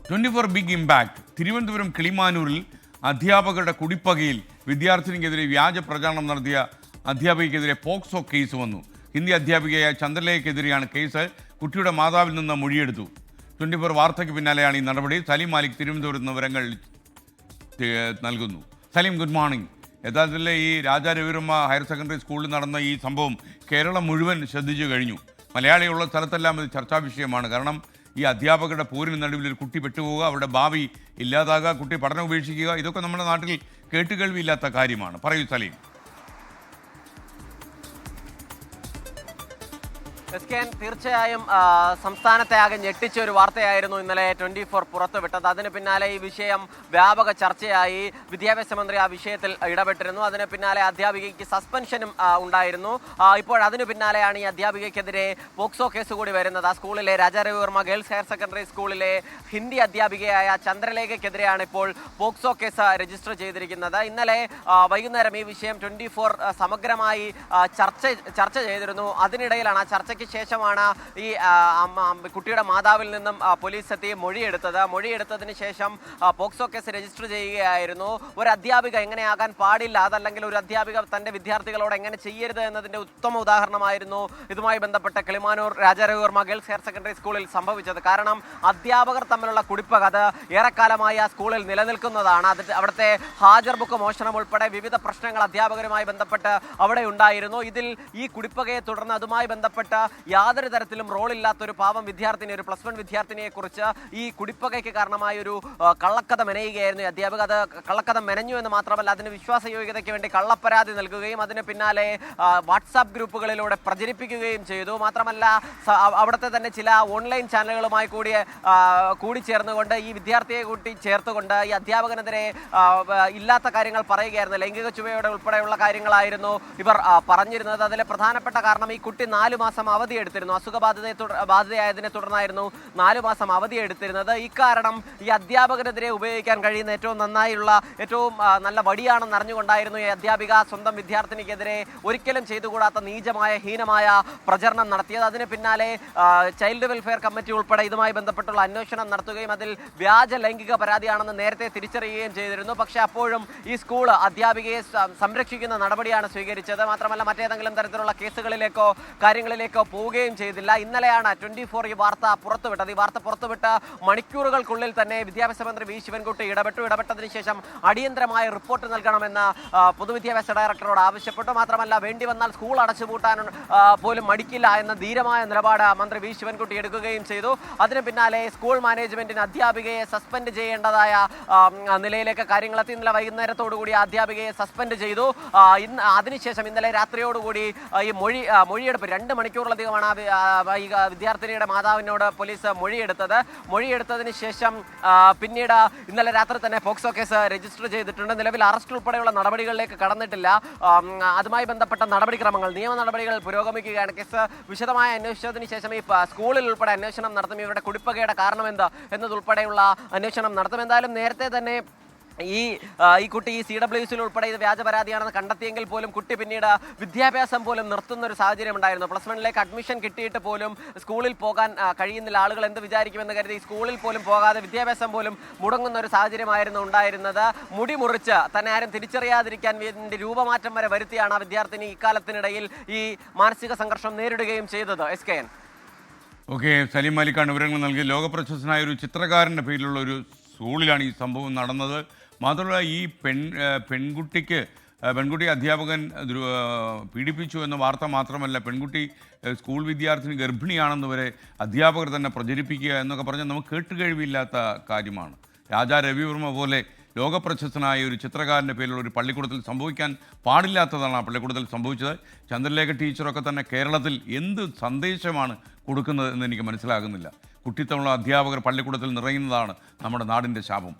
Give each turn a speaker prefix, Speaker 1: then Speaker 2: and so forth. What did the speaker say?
Speaker 1: 24 big impact. Thiruvananthapuram കിളിമാനൂരിൽ അധ്യാപകരുടെ കുടിപ്പകയിൽ വിദ്യാർത്ഥിനിക്കെതിരെ വ്യാജ പ്രചാരണം നടത്തിയ അധ്യാപികയ്ക്കെതിരെ പോക്സോ കേസ് വന്നു. ഹിന്ദി അധ്യാപികയായ ചന്ദ്രലേഖയ്ക്കെതിരെയാണ് കേസ്. കുട്ടിയുടെ മാതാവിൽ നിന്ന് മൊഴിയെടുത്തു. 24 വാർത്തയ്ക്ക് പിന്നാലെയാണ് ഈ നടപടി. സലീം മാലിക് തിരുവനന്തപുരത്ത് നിന്ന് വിവരങ്ങൾ നൽകുന്നു. Saleem, good morning. യഥാർത്ഥത്തിൽ ഈ രാജാ രവിവർമ്മ ഹയർ സെക്കൻഡറി സ്കൂളിൽ നടന്ന ഈ സംഭവം കേരളം മുഴുവൻ ശ്രദ്ധിച്ചു കഴിഞ്ഞു. മലയാളികളുള്ള സ്ഥലത്തെല്ലാം ഇത് ചർച്ചാ വിഷയമാണ്. കാരണം ഈ അധ്യാപകരുടെ പോരിന് നടുവിൽ ഒരു കുട്ടി പെട്ടുപോവുക, അവരുടെ ഭാവി ഇല്ലാതാകുക, കുട്ടി പഠനം ഉപേക്ഷിക്കുക, ഇതൊക്കെ നമ്മുടെ നാട്ടിൽ കേട്ടുകേൾവിയില്ലാത്ത കാര്യമാണ്. പറയൂ സലീം.
Speaker 2: തീർച്ചയായും സംസ്ഥാനത്തെ ആകെ ഞെട്ടിച്ച ഒരു വാർത്തയായിരുന്നു ഇന്നലെ 24 പുറത്തുവിട്ടത്. അതിന് പിന്നാലെ ഈ വിഷയം വ്യാപക ചർച്ചയായി. വിദ്യാഭ്യാസ മന്ത്രി ആ വിഷയത്തിൽ ഇടപെട്ടിരുന്നു. അതിന് പിന്നാലെ അധ്യാപികയ്ക്ക് സസ്പെൻഷനും ഉണ്ടായിരുന്നു. ഇപ്പോൾ അതിന് പിന്നാലെയാണ് ഈ അധ്യാപികയ്ക്കെതിരെ പോക്സോ കേസ് കൂടി വരുന്നത്. ആ സ്കൂളിലെ Raja Ravi Varma girls higher secondary സ്കൂളിലെ ഹിന്ദി അധ്യാപികയായ ചന്ദ്രലേഖയ്ക്കെതിരെയാണ് ഇപ്പോൾ പോക്സോ കേസ് രജിസ്റ്റർ ചെയ്തിരിക്കുന്നത്. ഇന്നലെ വൈകുന്നേരം ഈ വിഷയം 24 സമഗ്രമായി ചർച്ച ചെയ്തിരുന്നു. അതിനിടയിലാണ് ആ ചർച്ചയ്ക്ക് ശേഷമാണ് ഈ കുട്ടിയുടെ മാതാവിൽ നിന്നും പോലീസ് എത്തി മൊഴിയെടുത്തതിന് ശേഷം പോക്സോ കേസ് രജിസ്റ്റർ ചെയ്യുകയായിരുന്നു. ഒരു അധ്യാപിക എങ്ങനെയാകാൻ പാടില്ല, അതല്ലെങ്കിൽ ഒരു അധ്യാപിക തൻ്റെ വിദ്യാർത്ഥികളോട് എങ്ങനെ ചെയ്യരുത് എന്നതിൻ്റെ ഉത്തമ ഉദാഹരണമായിരുന്നു ഇതുമായി ബന്ധപ്പെട്ട Kilimanoor Raja Ravi Varma girls higher secondary സ്കൂളിൽ സംഭവിച്ചത്. കാരണം അധ്യാപകർ തമ്മിലുള്ള കുടിപ്പക അത് ഏറെക്കാലമായി ആ സ്കൂളിൽ നിലനിൽക്കുന്നതാണ്. അവിടുത്തെ ഹാജർ ബുക്ക് മോഷണം ഉൾപ്പെടെ വിവിധ പ്രശ്നങ്ങൾ അധ്യാപകരുമായി ബന്ധപ്പെട്ട് അവിടെ ഉണ്ടായിരുന്നു. ഇതിൽ ഈ കുടിപ്പകയെ തുടർന്ന് അതുമായി ബന്ധപ്പെട്ട് യാതൊരു തരത്തിലും റോളില്ലാത്തൊരു പാവം വിദ്യാർത്ഥിനി, ഒരു +1 വിദ്യാർത്ഥിനിയെ കുറിച്ച് ഈ കുടിപ്പകയ്ക്ക് കാരണമായ ഒരു കള്ളക്കഥ മെനയുകയായിരുന്നു ഈ അധ്യാപക. അത് കള്ളക്കഥ മെനഞ്ഞു എന്ന് മാത്രമല്ല, അതിന് വിശ്വാസയോഗ്യതയ്ക്ക് വേണ്ടി കള്ളപ്പരാതി നൽകുകയും അതിന് പിന്നാലെ വാട്സാപ്പ് ഗ്രൂപ്പുകളിലൂടെ പ്രചരിപ്പിക്കുകയും ചെയ്തു. മാത്രമല്ല അവിടുത്തെ തന്നെ ചില ഓൺലൈൻ ചാനലുകളുമായി കൂടി ചേർന്നുകൊണ്ട് ഈ വിദ്യാർത്ഥിയെ കൂട്ടി ചേർത്തുകൊണ്ട് ഈ അധ്യാപകനെതിരെ ഇല്ലാത്ത കാര്യങ്ങൾ പറയുകയായിരുന്നു. ലൈംഗിക ചുവയോടെ ഉൾപ്പെടെയുള്ള കാര്യങ്ങളായിരുന്നു ഇവർ പറഞ്ഞിരുന്നത്. അതിലെ പ്രധാനപ്പെട്ട കാരണം ഈ കുട്ടി 4 മാസം അവധി എടുത്തിരുന്നു. ബാധിതയായതിനെ തുടർന്നായിരുന്നു 4 മാസം അവധി എടുത്തിരുന്നത്. ഇക്കാരണം ഈ അധ്യാപകനെതിരെ ഉപയോഗിക്കാൻ കഴിയുന്ന ഏറ്റവും നല്ല വടിയാണെന്ന് അറിഞ്ഞുകൊണ്ടായിരുന്നു ഈ അധ്യാപിക സ്വന്തം വിദ്യാർത്ഥിനിക്കെതിരെ ഒരിക്കലും ചെയ്തുകൂടാത്ത നീചമായ ഹീനമായ പ്രചരണം നടത്തിയത്. അതിന് പിന്നാലെ ചൈൽഡ് വെൽഫെയർ കമ്മിറ്റി ഉൾപ്പെടെ ഇതുമായി ബന്ധപ്പെട്ടുള്ള അന്വേഷണം നടത്തുകയും അതിൽ വ്യാജ ലൈംഗിക പരാതിയാണെന്ന് നേരത്തെ തിരിച്ചറിയുകയും ചെയ്തിരുന്നു. പക്ഷേ അപ്പോഴും ഈ സ്കൂൾ അധ്യാപികയെ സംരക്ഷിക്കുന്ന നടപടിയാണ് സ്വീകരിച്ചത്. മാത്രമല്ല മറ്റേതെങ്കിലും തരത്തിലുള്ള കേസുകളിലേക്കോ കാര്യങ്ങളിലേക്കോ പോവുകയും ചെയ്തില്ല. ഇന്നലെയാണ് 24 ഈ വാർത്ത പുറത്തുവിട്ടത്. ഈ വാർത്ത പുറത്തുവിട്ട് മണിക്കൂറുകൾക്കുള്ളിൽ തന്നെ വിദ്യാഭ്യാസ മന്ത്രി വി ശിവൻകുട്ടി ഇടപെട്ടതിന് ശേഷം അടിയന്തരമായ റിപ്പോർട്ട് നൽകണമെന്ന് പൊതുവിദ്യാഭ്യാസ ഡയറക്ടറോട് ആവശ്യപ്പെട്ടു. മാത്രമല്ല വേണ്ടി വന്നാൽ സ്കൂൾ അടച്ചുപൂട്ടാൻ പോലും മടിക്കില്ല എന്ന ധീരമായ നിലപാട് മന്ത്രി വി ശിവൻകുട്ടി എടുക്കുകയും ചെയ്തു. അതിന് പിന്നാലെ സ്കൂൾ മാനേജ്മെന്റിന് അധ്യാപികയെ സസ്പെൻഡ് ചെയ്യേണ്ടതായ നിലയിലേക്ക് കാര്യങ്ങളെത്തി. ഇന്നലെ വൈകുന്നേരത്തോടുകൂടി അധ്യാപികയെ സസ്പെൻഡ് ചെയ്തു. അതിനുശേഷം ഇന്നലെ രാത്രിയോടുകൂടി ഈ മൊഴിയെടുപ്പ് 2 മണിക്കൂറിലധികമാണ് ഈ വിദ്യാർത്ഥിനിയുടെ മാതാവിനോട് പോലീസ് മൊഴിയെടുത്തതിന് ശേഷം പിന്നീട് ഇന്നലെ രാത്രി തന്നെ പോക്സോ കേസ് രജിസ്റ്റർ ചെയ്തിട്ടുണ്ട്. നിലവിൽ അറസ്റ്റ് ഉൾപ്പെടെയുള്ള നടപടികളിലേക്ക് കടന്നിട്ടില്ല. അതുമായി ബന്ധപ്പെട്ട നിയമ നടപടികൾ പുരോഗമിക്കുകയാണ്. കേസ് വിശദമായ അന്വേഷണത്തിന് ശേഷം ഈ സ്കൂളിൽ ഉൾപ്പെടെ അന്വേഷണം നടത്തും. ഇവരുടെ കുടിപ്പകയുടെ കാരണമെന്ത് എന്നതുൾപ്പെടെയുള്ള അന്വേഷണം നടത്തും. എന്തായാലും നേരത്തെ തന്നെ ഈ കുട്ടി ഈ CWSൽ ഉൾപ്പെടെ ഇത് വ്യാജ പരാതിയാണെന്ന് കണ്ടെത്തിയെങ്കിൽ പോലും കുട്ടി പിന്നീട് വിദ്യാഭ്യാസം പോലും നിർത്തുന്ന ഒരു സാഹചര്യം ഉണ്ടായിരുന്നു. +1ലേക്ക് അഡ്മിഷൻ കിട്ടിയിട്ട് പോലും സ്കൂളിൽ പോകാൻ കഴിയുന്നില്ല. ആളുകൾ എന്ത് വിചാരിക്കുമെന്ന് കരുതി സ്കൂളിൽ പോലും പോകാതെ വിദ്യാഭ്യാസം പോലും മുടങ്ങുന്ന ഒരു സാഹചര്യമായിരുന്നു ഉണ്ടായിരുന്നത്. മുടി മുറിച്ച് തന്നെ ആരും തിരിച്ചറിയാതിരിക്കാൻ വേണ്ടി രൂപമാറ്റം വരെ വരുത്തിയാണ് ആ വിദ്യാർത്ഥിനി ഇക്കാലത്തിനിടയിൽ ഈ മാനസിക സംഘർഷം നേരിടുകയും ചെയ്തത്. SKN.
Speaker 1: ഓക്കെ, സലീം മാലിക്കാണ് വിവരങ്ങൾ നൽകി. ലോകപ്രശസ്തനായ ഒരു ചിത്രകാരൻ്റെ പേരിലുള്ള ഒരു സ്കൂളിലാണ് ഈ സംഭവം നടന്നത്. മാത്രമല്ല ഈ പെൺകുട്ടി അധ്യാപകൻ പീഡിപ്പിച്ചു എന്ന വാർത്ത മാത്രമല്ല, പെൺകുട്ടി സ്കൂൾ വിദ്യാർത്ഥിനി ഗർഭിണിയാണെന്ന് വരെ അധ്യാപകർ തന്നെ പ്രചരിപ്പിക്കുക എന്നൊക്കെ പറഞ്ഞാൽ നമുക്ക് കേട്ടുകഴിവില്ലാത്ത കാര്യമാണ്. രാജാ രവിവർമ്മ പോലെ ലോകപ്രശസ്തനായ ഒരു ചിത്രകാരൻ്റെ പേരിലുള്ള ഒരു പള്ളിക്കൂടത്തിൽ സംഭവിക്കാൻ പാടില്ലാത്തതാണ് ആ പള്ളിക്കൂടത്തിൽ സംഭവിച്ചത്. ചന്ദ്രലേഖ ടീച്ചറൊക്കെ തന്നെ കേരളത്തിൽ എന്ത് സന്ദേശമാണ് കൊടുക്കുന്നത് എന്ന് എനിക്ക് മനസ്സിലാകുന്നില്ല. കുട്ടിത്തമുള്ള അധ്യാപകർ പള്ളിക്കൂടത്തിൽ നിറയുന്നതാണ് നമ്മുടെ നാടിൻ്റെ ശാപം.